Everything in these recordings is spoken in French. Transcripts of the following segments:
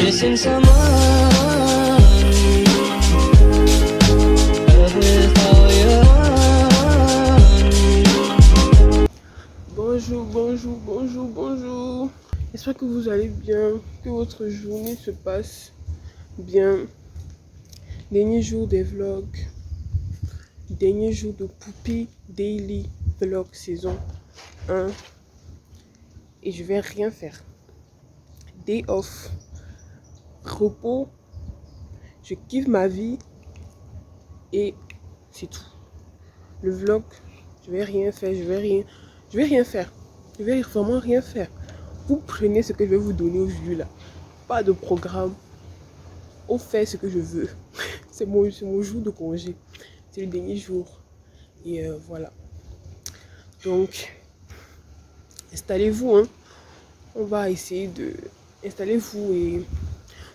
missing someone. Love with all your heart. Bonjour, bonjour, bonjour, bonjour. J'espère que vous allez bien, que votre journée se passe bien. Dernier jour des vlogs, dernier jour de Poupie Daily Vlog saison 1. Et je vais rien faire. Day off, repos, je kiffe ma vie et c'est tout. Le vlog, je vais rien faire, je vais rien faire. Je vais vraiment rien faire. Vous prenez ce que je vais vous donner aujourd'hui là. Pas de programme. On fait ce que je veux. C'est mon jour de congé. C'est le dernier jour. Et voilà. Donc, installez-vous. Hein. On va essayer de... Installez-vous et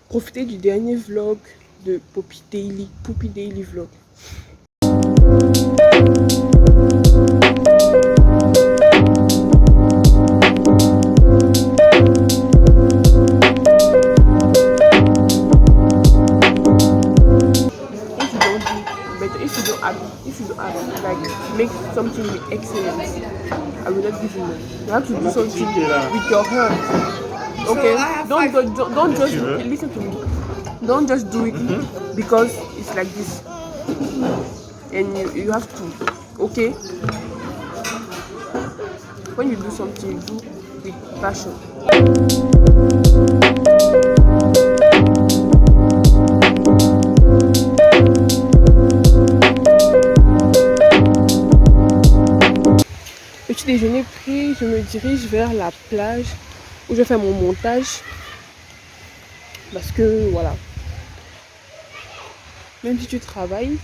profitez du dernier vlog de Poupie Daily Vlog. If you don't have like make something excellent, I will not give you money. You have to do something with your hands. Okay? Don't just listen to me. Don't just do it because it's like this. And you have to. Okay? When you do something, you do with passion. Petit déjeuner pris, je me dirige vers la plage où je vais faire mon montage. Parce que voilà. Même si tu travailles,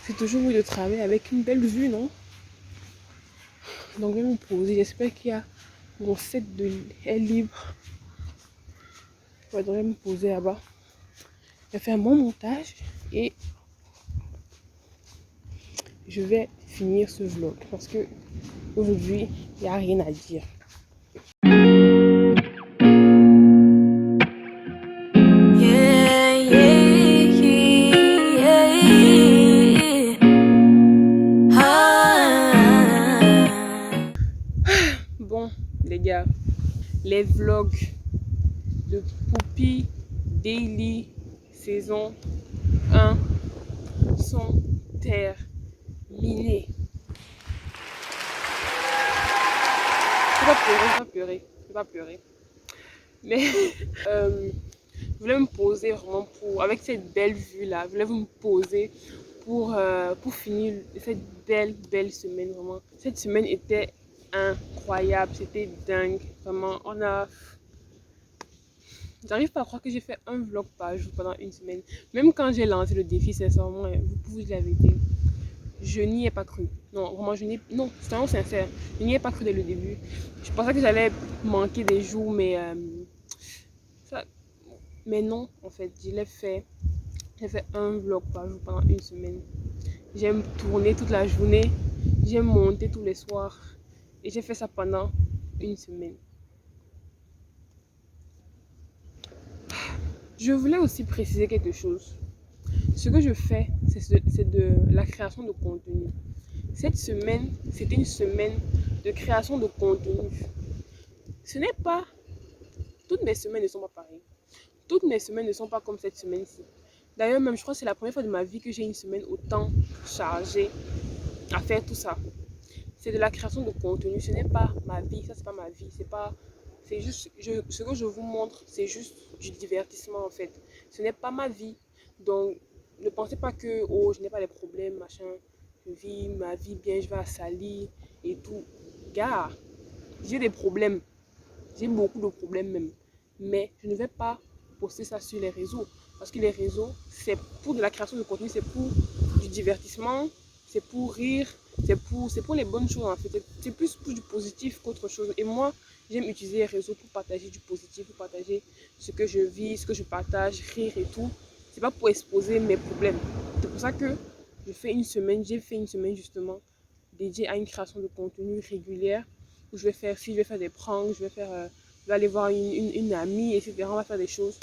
c'est toujours mieux de travailler avec une belle vue, non? Donc je vais me poser. J'espère qu'il y a mon set de air libre. Ouais, donc je vais me poser là-bas. Je vais faire mon montage et je vais finir ce vlog parce que aujourd'hui il n'y a rien à dire. Bon les gars, les vlogs de Poupie Daily saison 1 sont terminés. Je vais pas pleurer. Mais je voulais me poser vraiment avec cette belle vue là, je voulais me poser pour finir cette belle semaine vraiment. Cette semaine était incroyable, c'était dingue, vraiment. J'arrive pas à croire que j'ai fait un vlog par jour pendant une semaine. Même quand j'ai lancé le défi, sincèrement, vous pouvez dire la vérité. Je n'y ai pas cru. Non, vraiment, non, c'est vraiment sincère. Je n'y ai pas cru dès le début. Je pensais que j'allais manquer des jours, mais non, en fait, je l'ai fait. J'ai fait un vlog par jour pendant une semaine. J'aime tourner toute la journée. J'aime monter tous les soirs. Et j'ai fait ça pendant une semaine. Je voulais aussi préciser quelque chose. Ce que je fais, c'est de la création de contenu. Cette semaine, c'était une semaine de création de contenu. Ce n'est pas... Toutes mes semaines ne sont pas pareilles. Toutes mes semaines ne sont pas comme cette semaine-ci. D'ailleurs, même, je crois que c'est la première fois de ma vie que j'ai une semaine autant chargée à faire tout ça. C'est de la création de contenu. Ce n'est pas ma vie. Ça, c'est pas ma vie. C'est juste... ce que je vous montre, c'est juste du divertissement, en fait. Ce n'est pas ma vie. Donc, ne pensez pas que, oh, je n'ai pas de problèmes, machin. Je vis ma vie bien, je vais à Sali et tout. Gars, j'ai des problèmes. J'ai beaucoup de problèmes même. Mais je ne vais pas poster ça sur les réseaux. Parce que les réseaux, c'est pour de la création de contenu, c'est pour du divertissement, c'est pour rire, c'est pour les bonnes choses en fait. C'est plus pour du positif qu'autre chose. Et moi, j'aime utiliser les réseaux pour partager du positif, pour partager ce que je vis, ce que je partage, rire et tout. C'est pas pour exposer mes problèmes. C'est pour ça que j'ai fait une semaine justement dédiée à une création de contenu régulière où je vais faire des pranks, je vais faire je vais aller voir une amie, etc. On va faire des choses.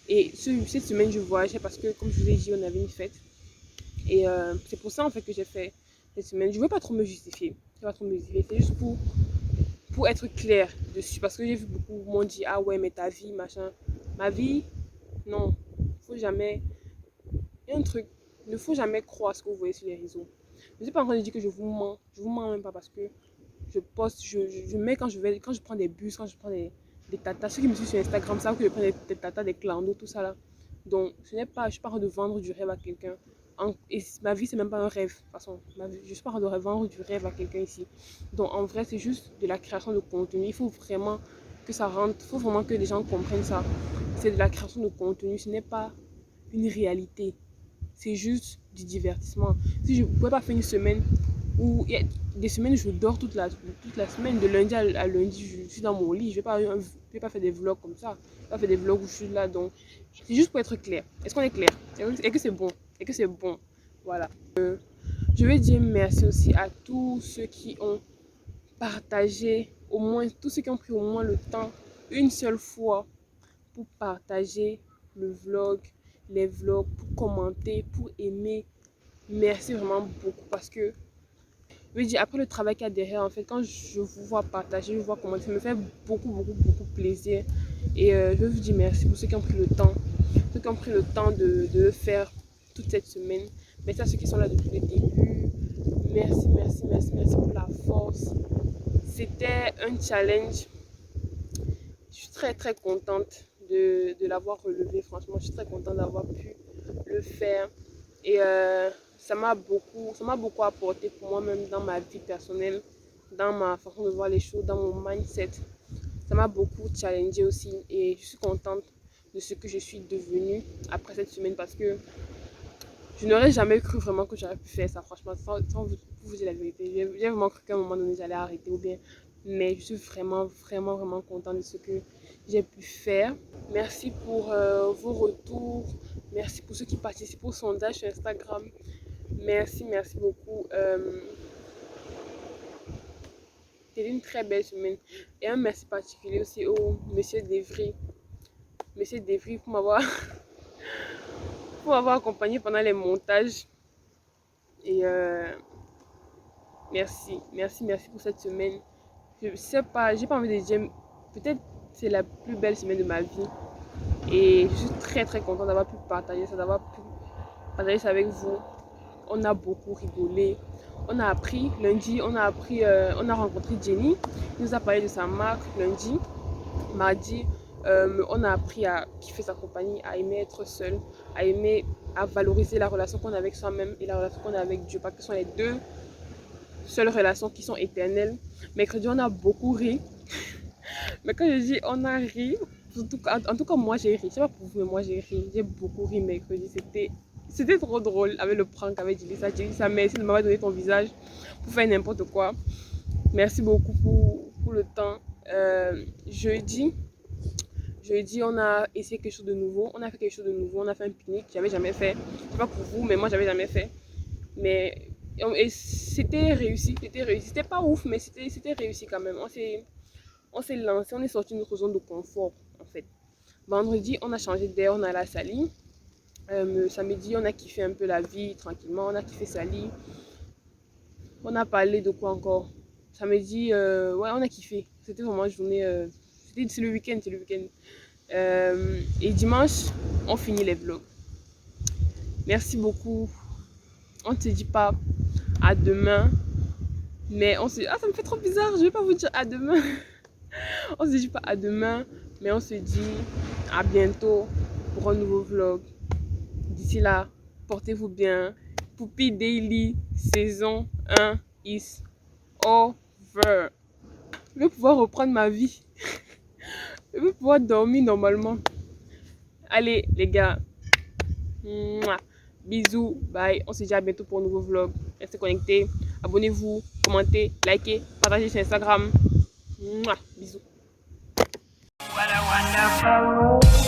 Et cette semaine, je voyageais parce que, comme je vous ai dit, on avait une fête. Et c'est pour ça, en fait, que j'ai fait cette semaine. Je ne veux pas trop me justifier. Je veux pas trop me justifier. C'est juste pour être clair dessus. Parce que j'ai vu beaucoup de monde dire, ah ouais, mais ta vie, machin. Ma vie, non. Faut jamais... Il y a un truc, il ne faut jamais croire ce que vous voyez sur les réseaux. Je ne suis pas en train de dire que je vous mens. Je vous mens même pas parce que je poste, je mets quand je prends des bus, quand je prends des tatas. Ceux qui me suivent sur Instagram savent que je prends des tatas, des clando, tout ça là. Donc, je ne suis pas en train de vendre du rêve à quelqu'un. Et ma vie, c'est même pas un rêve. De toute façon, je suis pas en train de vendre du rêve à quelqu'un ici. Donc, en vrai, c'est juste de la création de contenu. Il faut vraiment que ça rentre. Il faut vraiment que les gens comprennent ça. C'est de la création de contenu. Ce n'est pas une réalité. C'est juste du divertissement. Si je ne pouvais pas faire une semaine où il y a des semaines où je dors toute la semaine, de lundi à lundi, je suis dans mon lit. Je vais pas faire des vlogs comme ça. Je vais pas faire des vlogs où je suis là. Donc, c'est juste pour être clair. Est-ce qu'on est clair? Et que c'est bon? Et que c'est bon? Voilà. Je veux dire merci aussi à tous ceux qui ont partagé, au moins, tous ceux qui ont pris au moins le temps, une seule fois, pour partager le vlog, les vlogs, pour commenter, pour aimer. Merci vraiment beaucoup parce que, je veux dire, après le travail qu'il y a derrière, en fait, quand je vous vois partager, je vous vois commenter, ça me fait beaucoup plaisir. Et je veux vous dire merci pour ceux qui ont pris le temps, ceux qui ont pris le temps de le faire toute cette semaine. Merci à ceux qui sont là depuis le début. Merci pour la force. C'était un challenge. Je suis très contente de l'avoir relevé. Franchement, je suis très contente d'avoir pu le faire. Et ça m'a beaucoup apporté pour moi-même dans ma vie personnelle, dans ma façon de voir les choses, dans mon mindset. Ça m'a beaucoup challengé aussi. Et je suis contente de ce que je suis devenue après cette semaine parce que je n'aurais jamais cru vraiment que j'aurais pu faire ça, franchement, sans vous dire la vérité. J'ai vraiment cru qu'à un moment donné, j'allais arrêter ou bien. Mais je suis vraiment contente de ce que j'ai pu faire. Merci pour vos retours. Merci pour ceux qui participent au sondage sur Instagram. Merci beaucoup. C'était une très belle semaine. Et un merci particulier aussi au monsieur Devry. Monsieur Devry pour m'avoir accompagné pendant les montages. Et merci pour cette semaine. Je sais pas, j'ai pas envie de dire, peut-être c'est la plus belle semaine de ma vie. Et je suis très contente d'avoir pu partager ça, avec vous. On a beaucoup rigolé. On a appris lundi, on a rencontré Jenny. Il nous a parlé de sa marque lundi. Mardi, on a appris à kiffer sa compagnie, à aimer être seul, à valoriser la relation qu'on a avec soi-même et la relation qu'on a avec Dieu, parce que ce sont les deux seules relations qui sont éternelles. Mercredi, on a beaucoup ri. Mais quand je dis on a ri, en tout cas moi j'ai ri. Je sais pas pour vous, mais moi j'ai ri. J'ai beaucoup ri mercredi. C'était trop drôle avec le prank avec Jelissa. Jelissa, merci de m'avoir donné ton visage pour faire n'importe quoi. Merci beaucoup pour le temps. Jeudi, on a essayé quelque chose de nouveau. On a fait quelque chose de nouveau. On a fait un pique-nique que j'avais jamais fait. Je sais pas pour vous, mais moi j'avais jamais fait. Mais et c'était réussi. C'était pas ouf, mais c'était réussi quand même. On s'est lancé, on est sorti de notre zone de confort en fait. Vendredi, on a changé d'air, on a allé à Sali. Samedi, on a kiffé un peu la vie tranquillement, on a kiffé Sali. On a parlé de quoi encore? Samedi, ouais, on a kiffé. C'était vraiment une journée. C'est le week-end, et dimanche, on finit les vlogs. Merci beaucoup. On ne se dit pas à demain, mais on se... Ah, ça me fait trop bizarre, je vais pas vous dire à demain. On se dit pas à demain, mais on se dit à bientôt pour un nouveau vlog. D'ici là, portez-vous bien. Poupie Daily saison 1 is over. Je vais pouvoir reprendre ma vie. Je vais pouvoir dormir normalement. Allez les gars. Mouah. Bisous, bye. On se dit à bientôt pour un nouveau vlog. Restez connectés. Abonnez-vous, commentez, likez, partagez sur Instagram. Mouah. Bisous. What a wonderful